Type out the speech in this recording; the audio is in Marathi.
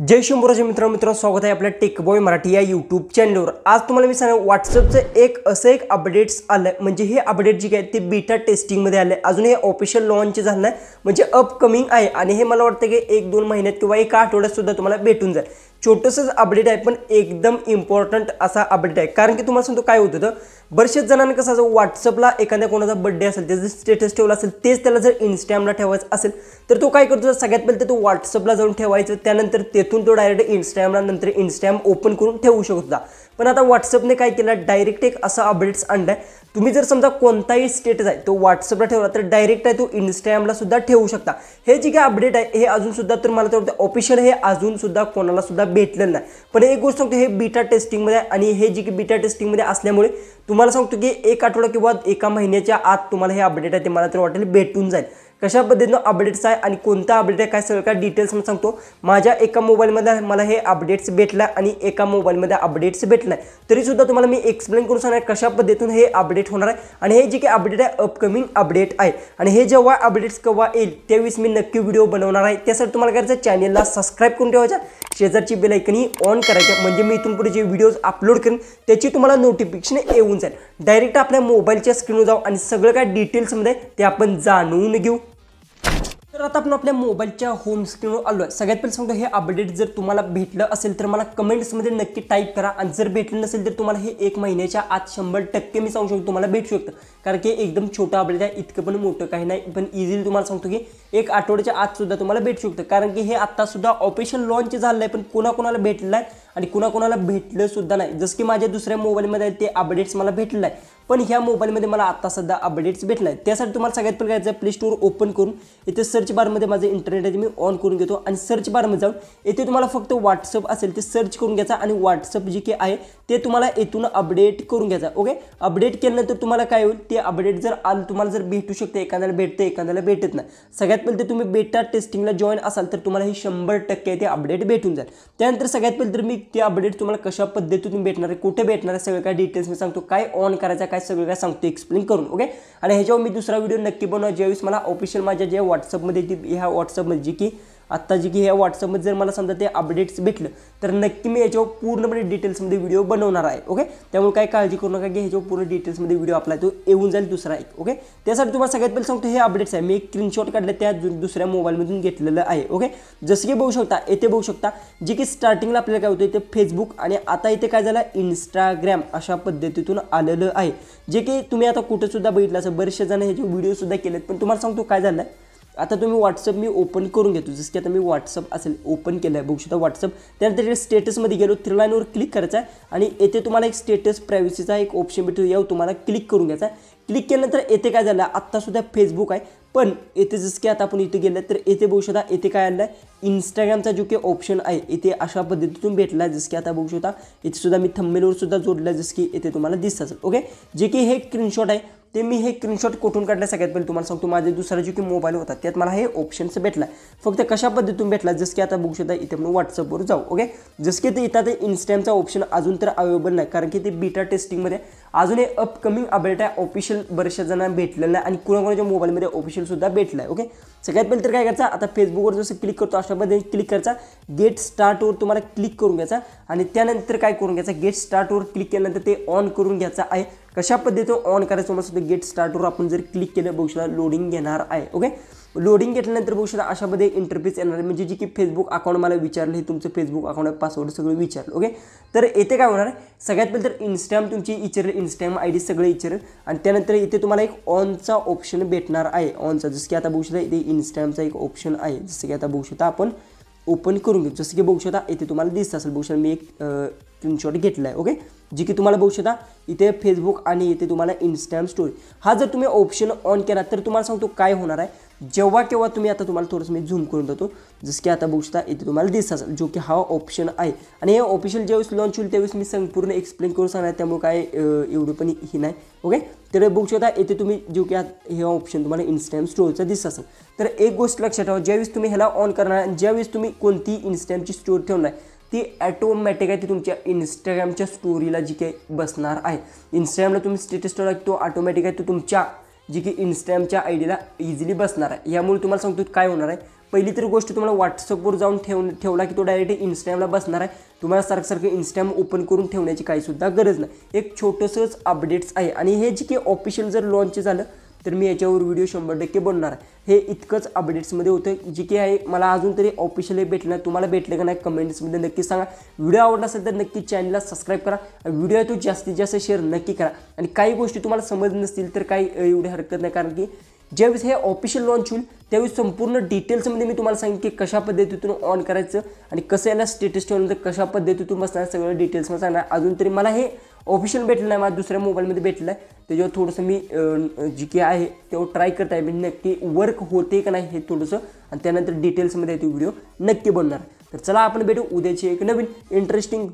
जय शंभूराजे मित्रांनो स्वागत आहे आपल्या टेकबॉय मराठी या यूट्यूब चॅनलवर। आज तुम्हाला मी सांगणार व्हॉट्सअपचं एक अपडेट्स आलं, म्हणजे हे अपडेट जे आहे ते बीटा टेस्टिंगमध्ये आलं आहे, अजून हे ऑफिशियल लॉन्च झालं नाही, म्हणजे अपकमिंग आहे आणि हे मला वाटतं की 1-2 महिन्यात किंवा एका आठवड्यात सुद्धा तुम्हाला भेटून जाईल। छोटंसंच अपडेट आहे पण एकदम इम्पॉर्टंट असा अपडेट आहे, कारण की तुम्हाला सांगतो काय होतं तर बरेचशे जणांना कसं असं व्हॉट्सअपला एखाद्या कोणाचा बर्थडे असेल, त्याचं स्टेटस ठेवला असेल, तेच त्याला जर इंस्टाग्रामला ठेवायचं असेल तर तो काय करतो, सगळ्यात पहिले तो व्हॉट्सअपला जाऊन ठेवायचं, त्यानंतर तेथून तो डायरेक्ट इंस्टाग्रामला नंतर इंस्टाग्राम ओपन करून ठेवू शकतो। पण आता व्हॉट्सअपने काय केलं, डायरेक्ट एक असा अपडेट्स आणलाय, तुम्ही जर समजा कोणताही स्टेटस आहे तो व्हॉट्सअपला ठेवला तर डायरेक्ट आहे तो इंस्टाग्रामला सुद्धा ठेवू शकता। हे जे काय अपडेट आहे हे अजून सुद्धा तर मला तर वाटतं ऑफिशियल हे अजून सुद्धा कोणाला सुद्धा भेटलेलं नाही, पण एक गोष्ट सांगतो हे बीटा टेस्टिंगमध्ये आहे आणि हे जे की बीटा टेस्टिंगमध्ये असल्यामुळे तुम्हाला सांगतो की एक आठवडा किंवा एका महिन्याच्या आत तुम्हाला हे अपडेट आहे ते मला तर वाटेल भेटून जाईल। कशा पद्धतीनं अपडेट्स आहे आणि कोणता अपडेट आहे काय सगळं काय डिटेल्स मी सांगतो। माझ्या एका मोबाईलमध्ये मला हे अपडेट्स भेटला आणि एका मोबाईलमध्ये अपडेट्स भेटला, तरी सुद्धा तुम्हाला मी एक्सप्लेन करून सांगणार कशा पद्धतीने हे अपडेट होणार आहे आणि हे जे काही अपडेट आहे अपकमिंग अपडेट आहे आणि हे जेव्हा अपडेट्स केव्हा येईल त्यावेळेस मी नक्की व्हिडिओ बनवणार आहे। त्यासाठी तुम्हाला करायचं चॅनलला सबस्क्राइब करून ठेवायचं, शेजारची बेल आयकॉन ऑन करायचं, म्हणजे मी इथून पुढे जे व्हिडिओज अपलोड करेन त्याची तुम्हाला नोटिफिकेशन येऊन जाईल। डायरेक्ट आपल्या मोबाईलच्या स्क्रीनवर जाऊ आणि सगळं काय डिटेल्समध्ये ते आपण जाणून घेऊ। तर आता आपण आपल्या मोबाईलच्या होम स्क्रीनवर आलो आहे। सगळ्यात पहिले सांगतो हे अपडेट जर तुम्हाला भेटलं असेल तर मला कमेंट्समध्ये नक्की टाईप करा आणि जर भेटलं नसेल तर तुम्हाला हे 1 महिन्याच्या आत 100% मी सांगू शकतो तुम्हाला भेटू शकतं, कारण की एकदम छोटं अपडेट आहे, इतकं पण मोठं काही नाही, पण इझिली तुम्हाला सांगतो की 1 आठवड्याच्या आत सुद्धा तुम्हाला भेटू शकतं, कारण की हे आता सुद्धा ऑफिशियल लॉन्च झालं आहे, पण कोणाकोणाला भेटलं आहे आणि कोणाकोणाला भेटलं सुद्धा नाही। जसं की माझ्या दुसऱ्या मोबाईलमध्ये ते अपडेट्स मला भेटलं आहे, पण ह्या मोबाईलमध्ये मला आता सध्या अपडेट्स भेटलं आहे। त्यासाठी तुम्हाला सगळ्यात पहिले करायचं प्ले स्टोअर ओपन करून इथे सर्च बारमध्ये माझं इंटरनेट आहे मी ऑन करून घेतो आणि सर्च बारमध्ये जाऊन इथे तुम्हाला फक्त व्हॉट्सअप असेल ते सर्च करून घ्यायचा आणि व्हॉट्सअप जे की आहे ते तुम्हाला इथून अपडेट करून घ्यायचा। ओके, अपडेट केल्यानंतर तुम्हाला काय होईल, ते अपडेट जर आलं तुम्हाला जर भेटू शकते, एखाद्याला भेटते एखाद्याला भेटत नाही। सगळ्यात पहिले तुम्ही बेटा टेस्टिंगला जॉईन असाल तर तुम्हाला हे 100% ते अपडेट भेटून जाईल। त्यानंतर सगळ्यात पहिले तर मी ते अपडेट तुम्हाला कशा पद्धतीतून भेटणार आहे, कुठे भेटणार आहे, सगळं काय डिटेल्स मी सांगतो, काय ऑन करायचं काय सगळं काय सांगतो एक्सप्लेन करून। ओके, आणि ह्याच्यावर मी दुसरा व्हिडिओ नक्की बनवा ज्यावेळेस मला ऑफिशियल माझ्या जे व्हॉट्सअपमध्ये ह्या व्हॉट्सअपमध्ये जी की आता जी की ह्या व्हॉट्सअपमध्ये जर मला समजा ते अपडेट्स भेटलं तर नक्की मी याच्यावर पूर्णपणे डिटेल्समध्ये व्हिडिओ बनवणार आहे। ओके, त्यामुळे काय काळजी करू नका की ह्याच्यावर पूर्ण डिटेल्समध्ये व्हिडिओ आपला तो येऊन जाईल दुसरा एक। ओके, त्यासाठी तुम्हाला सगळ्यात पहिले सांगतो हे अपडेट्स आहे, मी एक स्क्रीनशॉट काढले त्या दुसऱ्या मोबाईलमधून घेतलेलं आहे। ओके, जसं की बघू शकता इथे बघू शकता जे की स्टार्टिंगला आपल्याला काय होतं इथे फेसबुक आणि आता इथे काय झालं इंस्टाग्राम अशा पद्धतीतून आलेलं आहे, जे की तुम्ही आता कुठे सुद्धा बघितलं असं बरेचसे जण ह्याचे व्हिडिओ सुद्धा केलेत। पण तुम्हाला सांगतो काय झालं, आता तुम्ही व्हॉट्सअप मी ओपन करून घेतो, जसं की आता मी व्हॉट्सअप असेल ओपन केलं आहे बघू शकता व्हॉट्सअप, त्यानंतर स्टेटसमध्ये गेलो 3 लाईनवर क्लिक करायचं आहे आणि येथे तुम्हाला एक स्टेटस प्रायव्हसीचा एक ऑप्शन भेटतो, यावर तुम्हाला क्लिक करून घ्यायचा आहे। क्लिक केल्यानंतर येथे काय झालं, आत्तासुद्धा फेसबुक आहे, पण येथे जसं की आता आपण इथे गेलं तर येथे बघू शकता येथे काय आलं आहे इंस्टाग्रामचा जो की ऑप्शन आहे इथे अशा पद्धतीतून भेटला आहे, जसं की आता बघू शकता इथे सुद्धा मी थंबनेलवर सुद्धा जोडलं जसं की इथे तुम्हाला दिसत असेल। ओके, जे की हे स्क्रीनशॉट आहे ते मी हे स्क्रीनशॉट कुठून काढलं सगळ्यात पहिले तुम्हाला सांगतो, माझे दुसरा जो की मोबाईल होता त्यात मला हे ऑप्शन्स भेटला, फक्त कशा पद्धतीतून भेटला जसं की आता बघू शकता इथे आपण व्हॉट्सअपवर जाऊ। ओके, जसं की ते इथं ते इंस्टाग्रामचा ऑप्शन अजून तर अवेलेबल नाही, कारण की ते बीटा टेस्टिंगमध्ये अजून हे अपकमिंग अपडेट आहे, ऑफिशियल बऱ्याचशा जणांना भेटलेलं नाही आणि कोणाकोणाच्या मोबाईलमध्ये ऑफिशियल सुद्धा भेटलं आहे। ओके, सगळ्यात पहिले तर काय करायचं, आता फेसबुकवर जसं क्लिक करतो अशा पद्धतीने क्लिक करायचा, गेट स्टार्टवर तुम्हाला क्लिक करून घ्यायचा आणि त्यानंतर काय करून घ्यायचं, गेट स्टार्टवर क्लिक केल्यानंतर ते ऑन करून घ्यायचं आहे। कशा पद्धतीने ऑन करायचं तुम्हाला सुद्धा गेट स्टार्टवर आपण जर क्लिक केलं बघू शकता लोडिंग घेणार आहे। ओके, लोडिंग घेतल्यानंतर बघू शकता अशा पद्धतीने इंटरफेस येणार आहे, म्हणजे जी की फेसबुक अकाउंट मला विचारलं, हे तुमचं फेसबुक अकाउंट आहे पासवर्ड सगळं विचारलं। ओके, तर येथे काय होणार आहे, सगळ्यात पहिले तर इंस्टाग्राम तुमची विचारेल, इंस्टाग्राम ID सगळं विचारेल आणि त्यानंतर इथे तुम्हाला एक ऑनचा ऑप्शन भेटणार आहे, ऑनचा, जसं की आता बघू शकता इथे इंस्टाग्रामचा एक ऑप्शन आहे, जसं की आता बघू शकता आपण ओपन करून घेऊ, जसं की बघू शकता इथे तुम्हाला दिसत असेल बघू शकता मी एक स्क्रीनशॉट घेतला आहे। ओके, जी की तुम्हाला बघू शकता इथे फेसबुक आणि इथे तुम्हाला इंस्टाग्राम स्टोरी हा जर तुम्ही ऑप्शन ऑन केला तर तुम्हाला सांगतो काय होणार आहे, जेव्हा केव्हा तुम्ही आता तुम्हाला थोडंसं मी झूम करून देतो, जसं की आता बघू शकता इथे तुम्हाला दिसत असेल जो की हा ऑप्शन आहे आणि हे ऑफिशियल ज्यावेळेस लॉन्च होईल त्यावेळेस मी संपूर्ण एक्सप्लेन करून सांगणार, त्यामुळे काय एवढं पण ही नाही। ओके, तर बघू शकता इथे तुम्ही जो की हे ऑप्शन तुम्हाला इंस्टाग्राम स्टोरीचा दिसत असेल, तर एक गोष्ट लक्षात ठेवा, ज्यावेळेस तुम्ही ह्याला ऑन करणार ज्यावेळेस तुम्ही कोणती इंस्टाग्रामची स्टोरी ठेवणार ती ॲटोमॅटिक आहे, ती तुमच्या इंस्टाग्रामच्या स्टोरीला जी काही बसणार आहे। इंस्टाग्रामला तुम्ही स्टेटस ठेवला तो ऑटोमॅटिक आहे तो तुमच्या जी की इंस्टाग्रामच्या ID ला इझिली बसणार आहे। यामुळे तुम्हाला सांगतो काय होणार आहे, पहिली तर गोष्ट तुम्हाला व्हॉट्सअपवर जाऊन ठेवला की तो डायरेक्ट इंस्टाग्रामला बसणार आहे. तुम्हाला सारखं इंस्टाग्राम ओपन करून ठेवण्याची काहीसुद्धा गरज नाही. एक छोटंसंच अपडेट्स आहे आणि हे जे की ऑफिशियल जर लॉन्च झालं तर मी याच्यावर व्हिडिओ 100% बनवणार आहे. हे इतकंच अपडेट्समध्ये होतं जे की आहे. मला अजून तरी ऑफिशियली भेटलं नाही. तुम्हाला भेटलं का नाही कमेंट्समध्ये नक्की सांगा. व्हिडिओ आवडला असेल तर नक्की चॅनलला सबस्क्राईब करा. व्हिडिओ आहे तो जास्तीत जास्त शेअर नक्की करा. आणि काही गोष्टी तुम्हाला समज नसतील तर काही एवढी हरकत नाही, कारण की ज्यावेळेस हे ऑफिशियल लॉन्च होईल त्यावेळेस संपूर्ण डिटेल्समध्ये मी तुम्हाला सांगेन की कशा पद्धतीतून ऑन करायचं आणि कसं याला स्टेटस ठेवल्यानंतर कशा पद्धतीतून बसणार सगळं डिटेल्समध्ये सांगणार. अजून तरी मला हे ऑफिशियल भेटलं नाही, मला दुसऱ्या मोबाईलमध्ये भेटलं आहे. त्याच्यावर थोडंसं मी जी की आहे तेव्हा ट्राय करत आहे. मी नक्की वर्क होते का नाही हे थोडंसं आणि त्यानंतर डिटेल्समध्ये तो व्हिडिओ नक्की बनणार. तर चला आपण भेटू उद्याची एक नवीन इंटरेस्टिंग